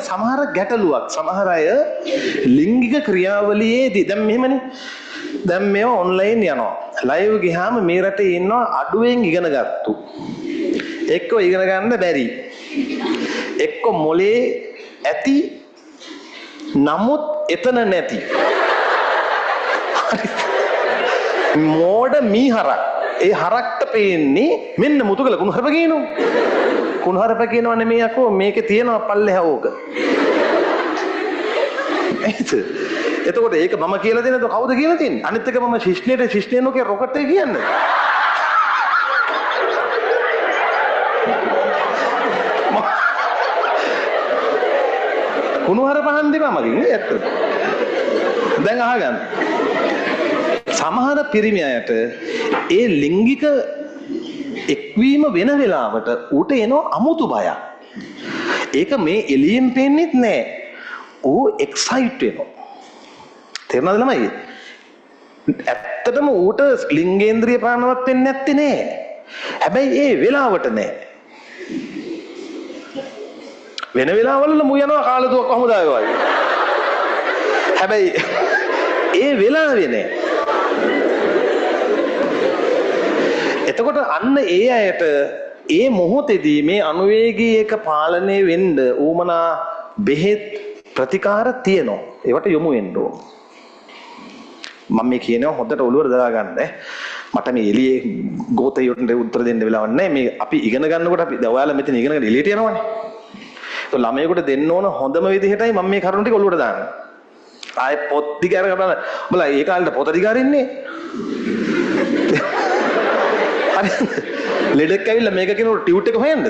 සමහර ගැටලුවක් සමහර අය ලිංගික ක්‍රියාවලියේදී දැන් මෙහෙමනේ දැන් මේව ඔන්ලයින් යනවා ලයිව් ගියාම මේ රටේ ඉන්නවා අඩුවෙන් ඉගෙන ගත්තු එක්ක ඉගෙන ගන්න බැරි එක්ක මොලේ ඇති නමුත් එතන නැති මෝඩ මීහරක් ඒ හරක්ට පේන්නේ මෙන්න මුතුකල කුණුහරුප කියනවා කුණුහරුප කියනවා නෙමෙයි අකෝ මේකේ තියෙනවා පල්ලෙහා ඕක එතකොට ඒක මම කියලා දෙනද කවුද කියලා තින්නේ අනිත් එක මම ශිෂ්ණයට නොකිය රොකට් එක කියන්නේ කුණුහරුප හන්දේ මමකින් ඇත්ත දැන් අහගන්න සමහර පිරිමි අයට ඒ ලිංගික එක්වීම වෙන වෙලාවට ඌට එනවා අමුතු බයක්. ඒක මේ එළියෙන් පේන්නේත් නෑ. ඌ එක්සයිට් වෙනවා. තේරුණාද ළමයි? ඇත්තටම ඌට ලිංගේන්ද්‍රිය ප්‍රාණවත් වෙන්නේ නැත්තේ නෑ. හැබැයි ඒ වෙලාවට නෑ. වෙන වෙලාවවල මු යනවා කාලතුවක් කොහොමද ආවේ වගේ. හැබැයි ඒ වෙලාවේ නෑ. එතකොට අන්න ඒ අයට ඒ මොහොතේදී මේ අනුවේගී එක පාලනය වෙන්න ඌමනා බෙහෙත් ප්‍රතිකාර තියෙනවා. ඒවට යොමු වෙන්න ඕන. මම මේ කියනවා හොඳට ඔළුවට දරා ගන්න. මට මේ එළියේ ගෝතයට උත්තර දෙන්න වෙලාවක් නැහැ. මේ අපි ඉගෙන ගන්නකොට අපි දැන් ඔයාලා මෙතන ඉගෙනගෙන එළියට යනවනේ. ඒක ළමයෙකුට දෙන්න ඕන හොඳම විදිහටයි මම මේ කරුණ ටික ඔළුවට දාන්නේ. ආයේ පොත් දිග අරගෙන බලන්න. උඹලා ඒ කාලේ පොත දිග අරින්නේ. ලෙඩක් ඇවිල්ලා මේක කෙනෙකුට ටියුට් එක හොයන්නද?